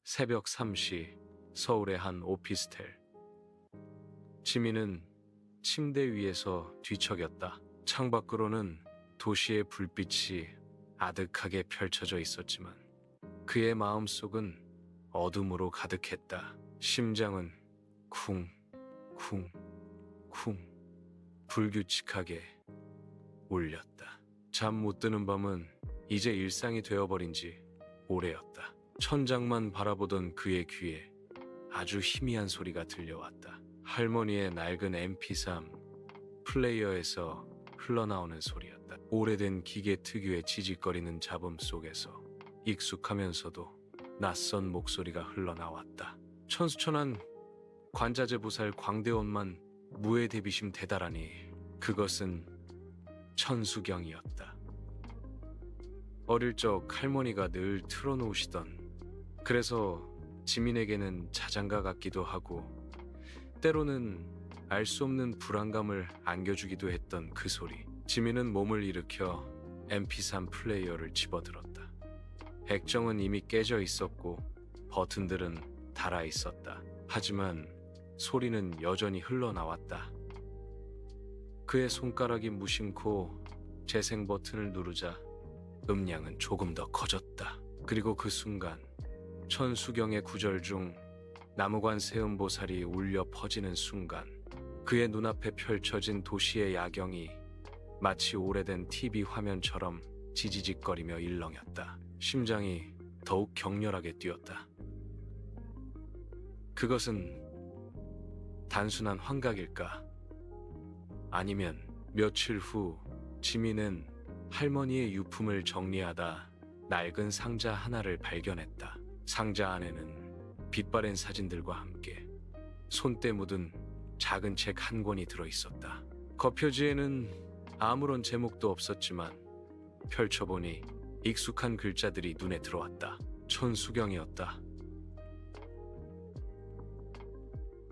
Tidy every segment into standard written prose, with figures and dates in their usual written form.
새벽 3시 서울의 한 오피스텔. 지민은 침대 위에서 뒤척였다. 창밖으로는 도시의 불빛이 아득하게 펼쳐져 있었지만 그의 마음속은 어둠으로 가득했다. 심장은 쿵, 쿵, 쿵 불규칙하게 울렸다. 잠 못 드는 밤은 이제 일상이 되어버린 지 오래였다. 천장만 바라보던 그의 귀에 아주 희미한 소리가 들려왔다. 할머니의 낡은 MP3 플레이어에서 흘러나오는 소리였다. 오래된 기계 특유의 지직거리는 잡음 속에서 익숙하면서도 낯선 목소리가 흘러나왔다. 천수천한 관자재보살 광대원만 무에 대비심 대다라니 그것은 천수경이었다. 어릴 적 할머니가 늘 틀어놓으시던, 그래서 지민에게는 자장가 같기도 하고 때로는 알 수 없는 불안감을 안겨주기도 했던 그 소리. 지민은 몸을 일으켜 MP3 플레이어를 집어들었다. 액정은 이미 깨져 있었고 버튼들은 닳아 있었다. 하지만 소리는 여전히 흘러나왔다. 그의 손가락이 무심코 재생 버튼을 누르자 음량은 조금 더 커졌다. 그리고 그 순간 천수경의 구절 중 나무관 세음보살이 울려 퍼지는 순간 그의 눈앞에 펼쳐진 도시의 야경이 마치 오래된 TV 화면처럼 지지직거리며 일렁였다. 심장이 더욱 격렬하게 뛰었다. 그것은 단순한 환각일까? 아니면 며칠 후 지민은 할머니의 유품을 정리하다 낡은 상자 하나를 발견했다. 상자 안에는 빛바랜 사진들과 함께 손때 묻은 작은 책 한 권이 들어있었다. 겉표지에는 아무런 제목도 없었지만 펼쳐보니 익숙한 글자들이 눈에 들어왔다. 천수경이었다.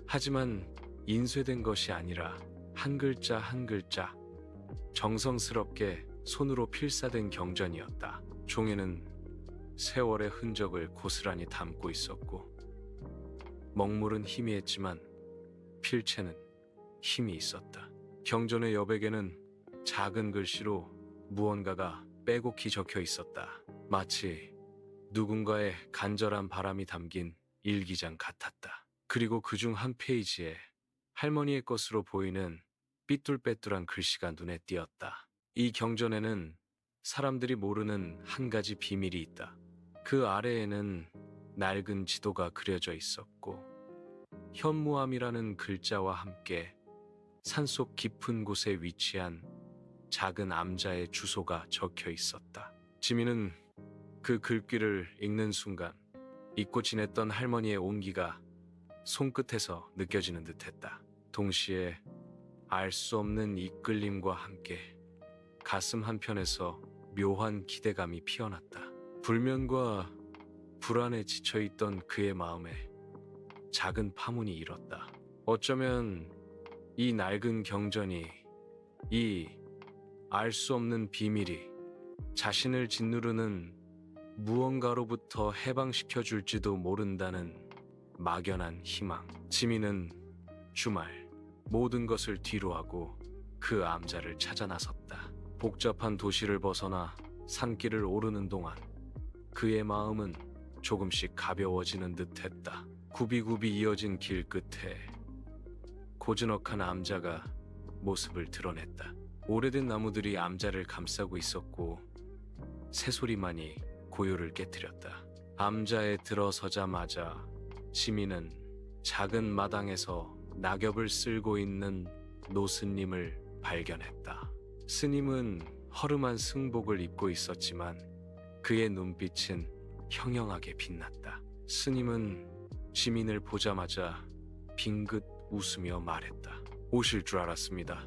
하지만 인쇄된 것이 아니라 한 글자 한 글자 정성스럽게 손으로 필사된 경전이었다. 종이는 세월의 흔적을 고스란히 담고 있었고 먹물은 희미했지만 필체는 힘이 있었다. 경전의 여백에는 작은 글씨로 무언가가 빼곡히 적혀 있었다. 마치 누군가의 간절한 바람이 담긴 일기장 같았다. 그리고 그중 한 페이지에 할머니의 것으로 보이는 삐뚤빼뚤한 글씨가 눈에 띄었다. 이 경전에는 사람들이 모르는 한 가지 비밀이 있다. 그 아래에는 낡은 지도가 그려져 있었고 현무암이라는 글자와 함께 산속 깊은 곳에 위치한 작은 암자의 주소가 적혀 있었다. 지민은 그 글귀를 읽는 순간 잊고 지냈던 할머니의 온기가 손끝에서 느껴지는 듯했다. 동시에 알 수 없는 이끌림과 함께 가슴 한편에서 묘한 기대감이 피어났다. 불면과 불안에 지쳐있던 그의 마음에 작은 파문이 일었다. 어쩌면 이 낡은 경전이, 이 알 수 없는 비밀이 자신을 짓누르는 무언가로부터 해방시켜줄지도 모른다는 막연한 희망. 지민은 주말 모든 것을 뒤로하고 그 암자를 찾아 나섰다. 복잡한 도시를 벗어나 산길을 오르는 동안 그의 마음은 조금씩 가벼워지는 듯했다. 굽이굽이 이어진 길 끝에 고즈넉한 암자가 모습을 드러냈다. 오래된 나무들이 암자를 감싸고 있었고 새소리만이 고요를 깨뜨렸다. 암자에 들어서자마자 지민은 작은 마당에서 낙엽을 쓸고 있는 노스님을 발견했다. 스님은 허름한 승복을 입고 있었지만 그의 눈빛은 형형하게 빛났다. 스님은 지민을 보자마자 빙긋 웃으며 말했다. 오실 줄 알았습니다.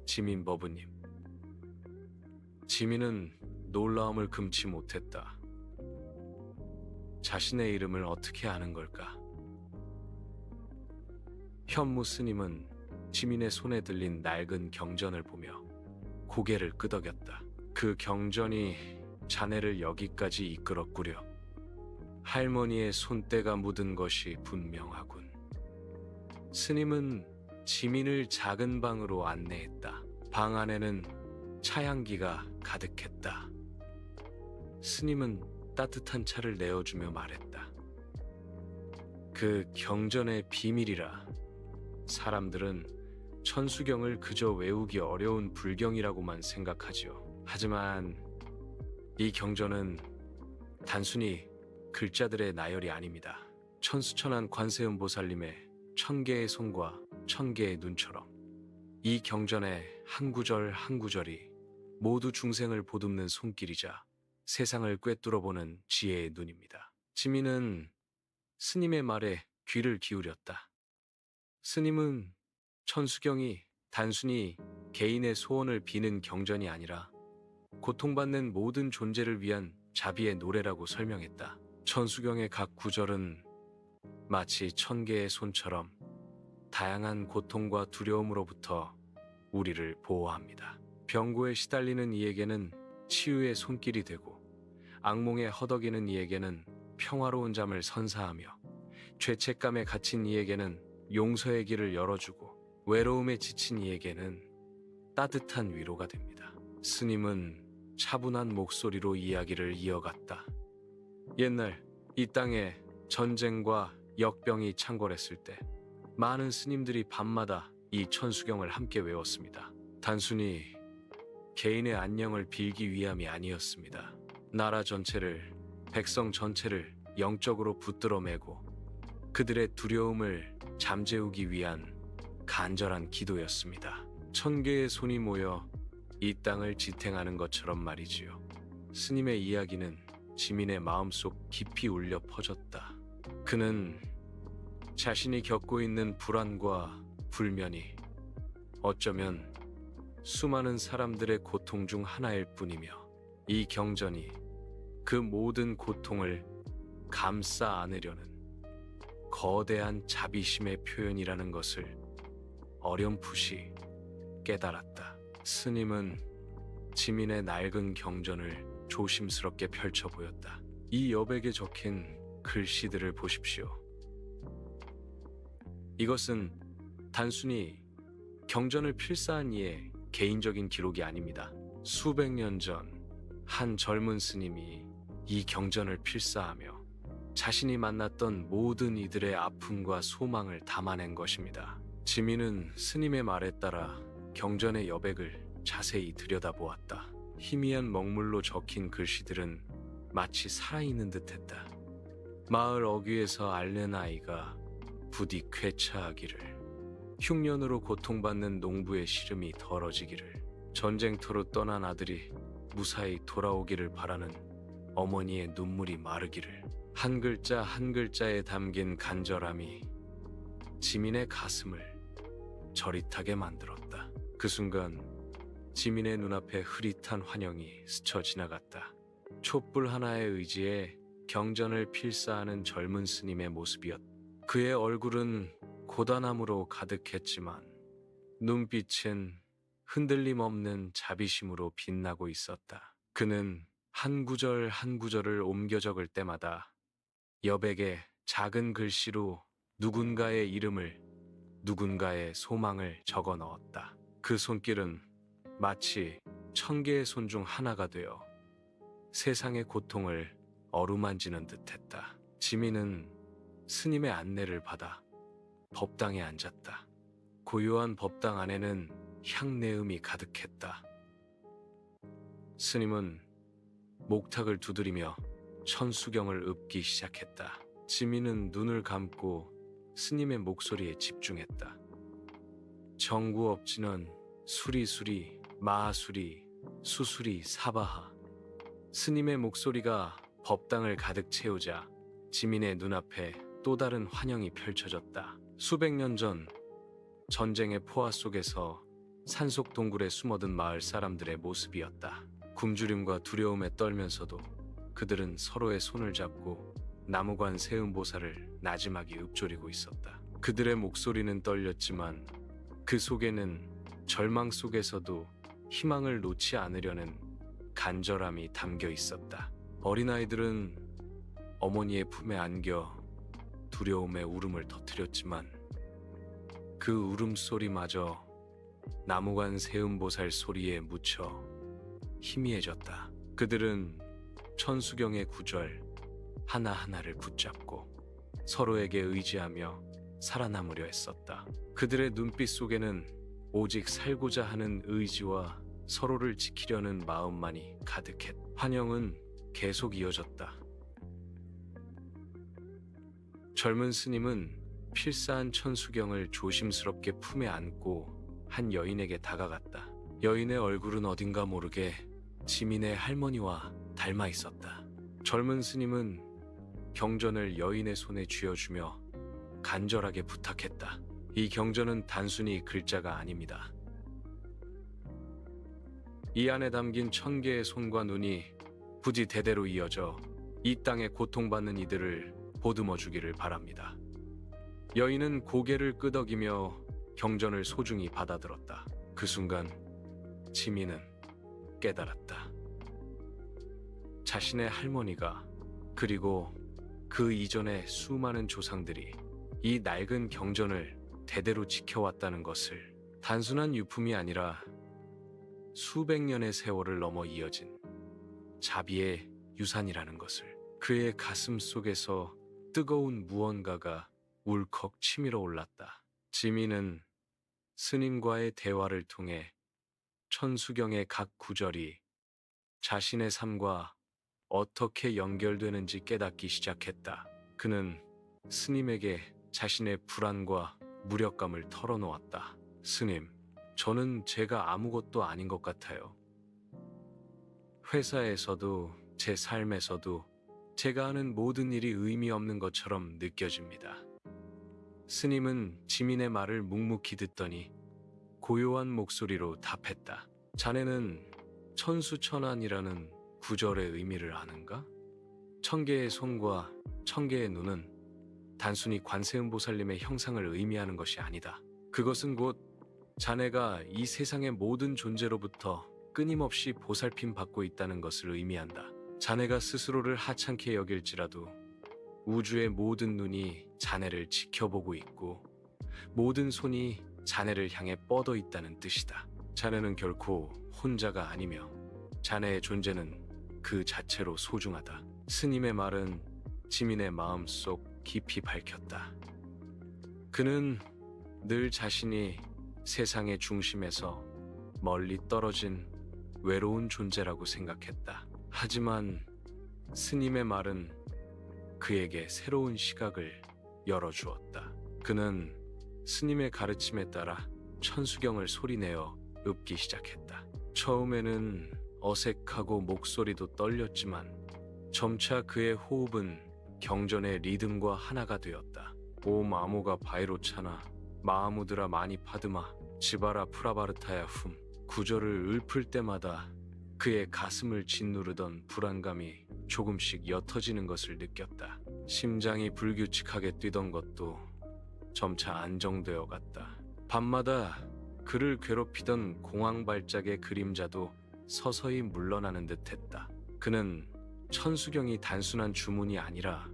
지민 버부님. 지민은 놀라움을 금치 못했다. 자신의 이름을 어떻게 아는 걸까? 현무 스님은 지민의 손에 들린 낡은 경전을 보며 고개를 끄덕였다. 그 경전이 자네를 여기까지 이끌었구려. 할머니의 손때가 묻은 것이 분명하군. 스님은 지민을 작은 방으로 안내했다. 방 안에는 차향기가 가득했다. 스님은 따뜻한 차를 내어주며 말했다. 그 경전의 비밀이라. 사람들은 천수경을 그저 외우기 어려운 불경이라고만 생각하지요. 하지만 이 경전은 단순히 글자들의 나열이 아닙니다. 천수천한 관세음 보살님의 1000개의 손과 1000개의 눈처럼 이 경전의 한 구절 한 구절이 모두 중생을 보듬는 손길이자 세상을 꿰뚫어보는 지혜의 눈입니다. 지민은 스님의 말에 귀를 기울였다. 스님은 천수경이 단순히 개인의 소원을 비는 경전이 아니라 고통받는 모든 존재를 위한 자비의 노래라고 설명했다. 천수경의 각 구절은 마치 1000개의 손처럼 다양한 고통과 두려움으로부터 우리를 보호합니다. 병고에 시달리는 이에게는 치유의 손길이 되고 악몽에 허덕이는 이에게는 평화로운 잠을 선사하며 죄책감에 갇힌 이에게는 용서의 길을 열어주고 외로움에 지친 이에게는 따뜻한 위로가 됩니다. 스님은 차분한 목소리로 이야기를 이어갔다. 옛날 이 땅에 전쟁과 역병이 창궐했을 때 많은 스님들이 밤마다 이 천수경을 함께 외웠습니다. 단순히 개인의 안녕을 빌기 위함이 아니었습니다. 나라 전체를, 백성 전체를 영적으로 붙들어 매고 그들의 두려움을 잠재우기 위한 간절한 기도였습니다. 1000개의 손이 모여 이 땅을 지탱하는 것처럼 말이지요. 스님의 이야기는 지민의 마음속 깊이 울려 퍼졌다. 그는 자신이 겪고 있는 불안과 불면이 어쩌면 수많은 사람들의 고통 중 하나일 뿐이며 이 경전이 그 모든 고통을 감싸 안으려는 거대한 자비심의 표현이라는 것을 어렴풋이 깨달았다. 스님은 지민의 낡은 경전을 조심스럽게 펼쳐 보였다. 이 여백에 적힌 글씨들을 보십시오. 이것은 단순히 경전을 필사한 이의 개인적인 기록이 아닙니다. 수백 년 전 한 젊은 스님이 이 경전을 필사하며 자신이 만났던 모든 이들의 아픔과 소망을 담아낸 것입니다. 지민은 스님의 말에 따라 경전의 여백을 자세히 들여다보았다. 희미한 먹물로 적힌 글씨들은 마치 살아있는 듯했다. 마을 어귀에서 앓는 아이가 부디 쾌차하기를, 흉년으로 고통받는 농부의 시름이 덜어지기를, 전쟁터로 떠난 아들이 무사히 돌아오기를 바라는 어머니의 눈물이 마르기를, 한 글자 한 글자에 담긴 간절함이 지민의 가슴을 저릿하게 만들었다. 그 순간 지민의 눈앞에 흐릿한 환영이 스쳐 지나갔다. 촛불 하나의 의지에 경전을 필사하는 젊은 스님의 모습이었다. 그의 얼굴은 고단함으로 가득했지만 눈빛은 흔들림 없는 자비심으로 빛나고 있었다. 그는 한 구절 한 구절을 옮겨 적을 때마다 여백에 작은 글씨로 누군가의 이름을, 누군가의 소망을 적어 넣었다. 그 손길은 마치 1000개의 손 중 하나가 되어 세상의 고통을 어루만지는 듯했다. 지민은 스님의 안내를 받아 법당에 앉았다. 고요한 법당 안에는 향내음이 가득했다. 스님은 목탁을 두드리며 천수경을 읊기 시작했다. 지민은 눈을 감고 스님의 목소리에 집중했다. 정구업진원 수리수리 마하수리 수수리 사바하. 스님의 목소리가 법당을 가득 채우자 지민의 눈앞에 또 다른 환영이 펼쳐졌다. 수백 년 전 전쟁의 포화 속에서 산속 동굴에 숨어든 마을 사람들의 모습이었다. 굶주림과 두려움에 떨면서도 그들은 서로의 손을 잡고 나무관 세음보살을 나지막이 읊조리고 있었다. 그들의 목소리는 떨렸지만 그 속에는 절망 속에서도 희망을 놓지 않으려는 간절함이 담겨 있었다. 어린아이들은 어머니의 품에 안겨 두려움의 울음을 터뜨렸지만 그 울음소리마저 나무관 세음보살 소리에 묻혀 희미해졌다. 그들은 천수경의 구절 하나하나를 붙잡고 서로에게 의지하며 살아남으려 했었다. 그들의 눈빛 속에는 오직 살고자 하는 의지와 서로를 지키려는 마음만이 가득했다. 환영은 계속 이어졌다. 젊은 스님은 필사한 천수경을 조심스럽게 품에 안고 한 여인에게 다가갔다. 여인의 얼굴은 어딘가 모르게 지민의 할머니와 닮아 있었다. 젊은 스님은 경전을 여인의 손에 쥐어주며 간절하게 부탁했다. 이 경전은 단순히 글자가 아닙니다. 이 안에 담긴 1000개의 손과 눈이 부디 대대로 이어져 이 땅에 고통받는 이들을 보듬어 주기를 바랍니다. 여인은 고개를 끄덕이며 경전을 소중히 받아들었다. 그 순간 지민은 깨달았다. 자신의 할머니가 그리고 그 이전의 수많은 조상들이 이 낡은 경전을 대대로 지켜왔다는 것을, 단순한 유품이 아니라 수백 년의 세월을 넘어 이어진 자비의 유산이라는 것을. 그의 가슴 속에서 뜨거운 무언가가 울컥 치밀어 올랐다. 지민은 스님과의 대화를 통해 천수경의 각 구절이 자신의 삶과 어떻게 연결되는지 깨닫기 시작했다. 그는 스님에게 자신의 불안과 무력감을 털어놓았다. 스님, 저는 제가 아무것도 아닌 것 같아요. 회사에서도 제 삶에서도 제가 하는 모든 일이 의미 없는 것처럼 느껴집니다. 스님은 지민의 말을 묵묵히 듣더니 고요한 목소리로 답했다. 자네는 천수천안이라는 구절의 의미를 아는가? 1000개의 손과 1000개의 눈은 단순히 관세음보살님의 형상을 의미하는 것이 아니다. 그것은 곧 자네가 이 세상의 모든 존재로부터 끊임없이 보살핌 받고 있다는 것을 의미한다. 자네가 스스로를 하찮게 여길지라도 우주의 모든 눈이 자네를 지켜보고 있고 모든 손이 자네를 향해 뻗어 있다는 뜻이다. 자네는 결코 혼자가 아니며 자네의 존재는 그 자체로 소중하다. 스님의 말은 지민의 마음속 깊이 밝혔다. 그는 늘 자신이 세상의 중심에서 멀리 떨어진 외로운 존재라고 생각했다. 하지만 스님의 말은 그에게 새로운 시각을 열어주었다. 그는 스님의 가르침에 따라 천수경을 소리내어 읊기 시작했다. 처음에는 어색하고 목소리도 떨렸지만 점차 그의 호흡은 경전의 리듬과 하나가 되었다. 옴 아모가 바이로차나 마하무드라 마니 파드마 지바라 프라바르타야 훔. 구절을 읊을 때마다 그의 가슴을 짓누르던 불안감이 조금씩 옅어지는 것을 느꼈다. 심장이 불규칙하게 뛰던 것도 점차 안정되어 갔다. 밤마다 그를 괴롭히던 공황 발작의 그림자도 서서히 물러나는 듯했다. 그는 천수경이 단순한 주문이 아니라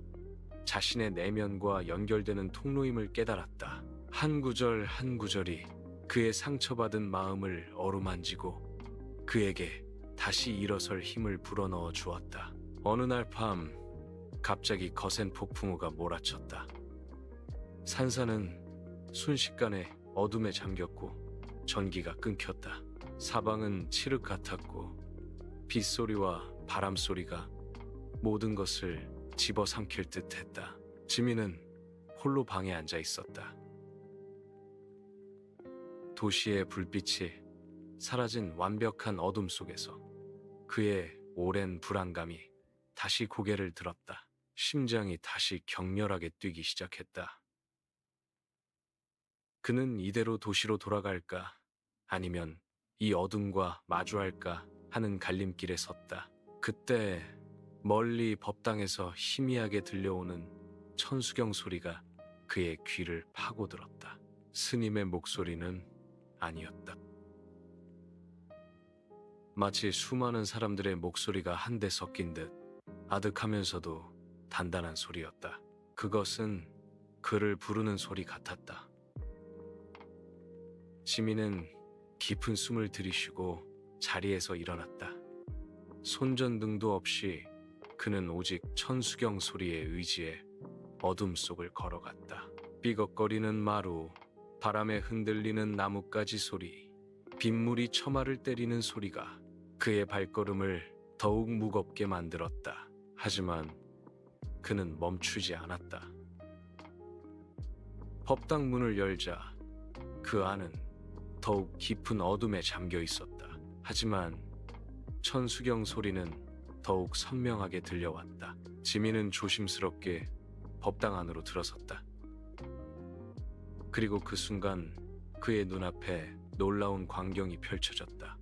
자신의 내면과 연결되는 통로임을 깨달았다. 한 구절 한 구절이 그의 상처받은 마음을 어루만지고 그에게 다시 일어설 힘을 불어넣어 주었다. 어느 날 밤 갑자기 거센 폭풍우가 몰아쳤다. 산사는 순식간에 어둠에 잠겼고 전기가 끊겼다. 사방은 칠흑 같았고 빗소리와 바람소리가 모든 것을 집어삼킬 듯했다. 지민은 홀로 방에 앉아 있었다. 도시의 불빛이 사라진 완벽한 어둠 속에서 그의 오랜 불안감이 다시 고개를 들었다. 심장이 다시 격렬하게 뛰기 시작했다. 그는 이대로 도시로 돌아갈까 아니면 이 어둠과 마주할까 하는 갈림길에 섰다. 그때 멀리 법당에서 희미하게 들려오는 천수경 소리가 그의 귀를 파고들었다. 스님의 목소리는 아니었다. 마치 수많은 사람들의 목소리가 한데 섞인 듯 아득하면서도 단단한 소리였다. 그것은 그를 부르는 소리 같았다. 지민은 깊은 숨을 들이쉬고 자리에서 일어났다. 손전등도 없이 그는 오직 천수경 소리에 의지해 어둠 속을 걸어갔다. 삐걱거리는 마루, 바람에 흔들리는 나뭇가지 소리, 빗물이 처마를 때리는 소리가 그의 발걸음을 더욱 무겁게 만들었다. 하지만 그는 멈추지 않았다. 법당 문을 열자 그 안은 더욱 깊은 어둠에 잠겨 있었다. 하지만 천수경 소리는 더욱 선명하게 들려왔다. 지민은 조심스럽게 법당 안으로 들어섰다. 그리고 그 순간 그의 눈앞에 놀라운 광경이 펼쳐졌다.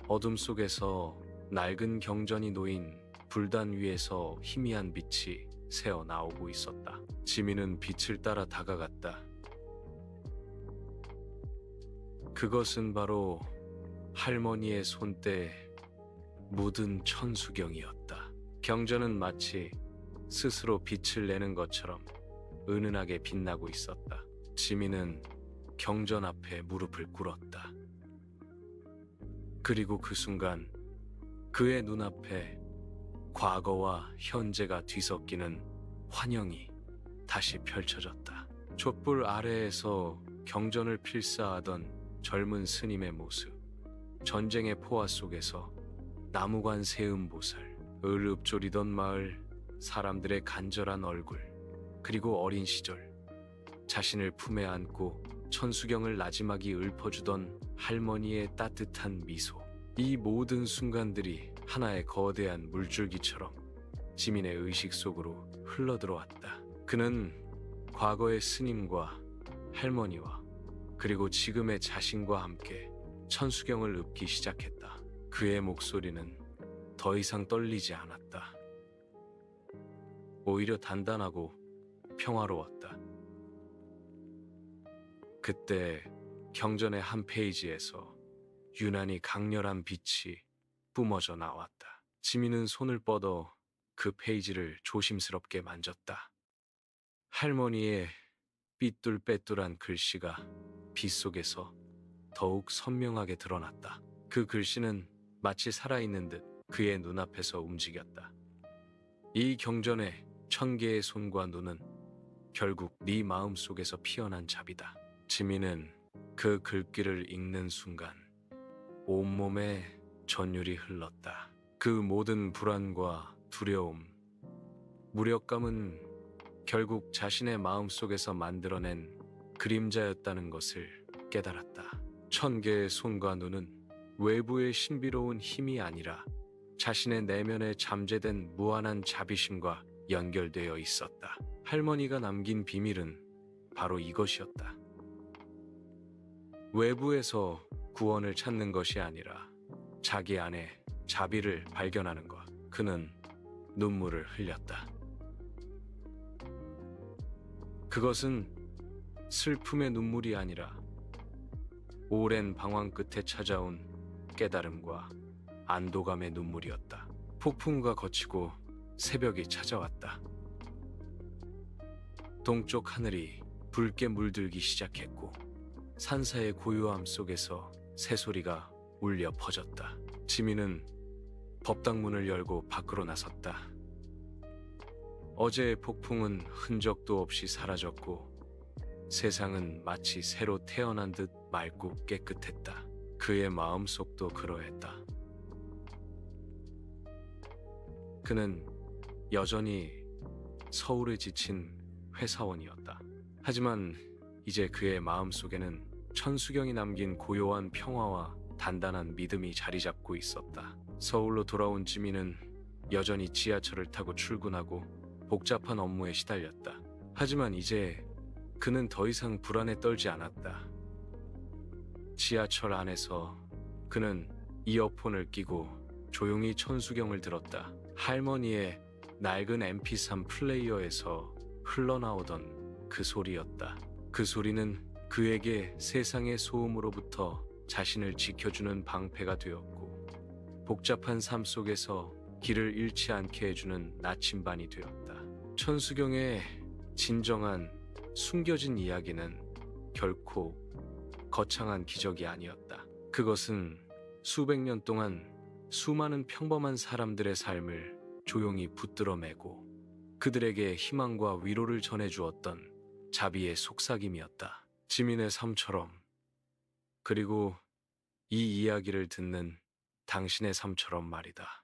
어둠 속에서 낡은 경전이 놓인 불단 위에서 희미한 빛이 새어 나오고 있었다. 지민은 빛을 따라 다가갔다. 그것은 바로 할머니의 손때에 묻은 천수경이었다. 경전은 마치 스스로 빛을 내는 것처럼 은은하게 빛나고 있었다. 지민은 경전 앞에 무릎을 꿇었다. 그리고 그 순간 그의 눈앞에 과거와 현재가 뒤섞이는 환영이 다시 펼쳐졌다. 촛불 아래에서 경전을 필사하던 젊은 스님의 모습, 전쟁의 포화 속에서 나무관 세음보살, 을읍조리던 마을 사람들의 간절한 얼굴, 그리고 어린 시절 자신을 품에 안고 천수경을 나지막이 읊어주던 할머니의 따뜻한 미소. 이 모든 순간들이 하나의 거대한 물줄기처럼 지민의 의식 속으로 흘러들어왔다. 그는 과거의 스님과 할머니와 그리고 지금의 자신과 함께 천수경을 읊기 시작했다. 그의 목소리는 더 이상 떨리지 않았다. 오히려 단단하고 평화로웠다. 그때 경전의 한 페이지에서 유난히 강렬한 빛이 뿜어져 나왔다. 지민은 손을 뻗어 그 페이지를 조심스럽게 만졌다. 할머니의 삐뚤빼뚤한 글씨가 빛 속에서 더욱 선명하게 드러났다. 그 글씨는 마치 살아있는 듯 그의 눈앞에서 움직였다. 이 경전의 1000개의 손과 눈은 결국 네 마음속에서 피어난 잡이다. 지민은 그 글귀를 읽는 순간 온몸에 전율이 흘렀다. 그 모든 불안과 두려움, 무력감은 결국 자신의 마음속에서 만들어낸 그림자였다는 것을 깨달았다. 1000개의 손과 눈은 외부의 신비로운 힘이 아니라 자신의 내면에 잠재된 무한한 자비심과 연결되어 있었다. 할머니가 남긴 비밀은 바로 이것이었다. 외부에서 구원을 찾는 것이 아니라 자기 안에 자비를 발견하는 것. 그는 눈물을 흘렸다. 그것은 슬픔의 눈물이 아니라 오랜 방황 끝에 찾아온 깨달음과 안도감의 눈물이었다. 폭풍과 거치고 새벽이 찾아왔다. 동쪽 하늘이 붉게 물들기 시작했고 산사의 고요함 속에서 새소리가 울려 퍼졌다. 지민은 법당 문을 열고 밖으로 나섰다. 어제의 폭풍은 흔적도 없이 사라졌고 세상은 마치 새로 태어난 듯 맑고 깨끗했다. 그의 마음속도 그러했다. 그는 여전히 서울에 지친 회사원이었다. 하지만 이제 그의 마음속에는 천수경이 남긴 고요한 평화와 단단한 믿음이 자리 잡고 있었다. 서울로 돌아온 지민은 여전히 지하철을 타고 출근하고 복잡한 업무에 시달렸다. 하지만 이제 그는 더 이상 불안에 떨지 않았다. 지하철 안에서 그는 이어폰을 끼고 조용히 천수경을 들었다. 할머니의 낡은 MP3 플레이어에서 흘러나오던 그 소리였다. 그 소리는 그에게 세상의 소음으로부터 자신을 지켜주는 방패가 되었고 복잡한 삶 속에서 길을 잃지 않게 해주는 나침반이 되었다. 천수경의 진정한 숨겨진 이야기는 결코 거창한 기적이 아니었다. 그것은 수백 년 동안 수많은 평범한 사람들의 삶을 조용히 붙들어 매고 그들에게 희망과 위로를 전해주었던 자비의 속삭임이었다. 지민의 삶처럼, 그리고 이 이야기를 듣는 당신의 삶처럼 말이다.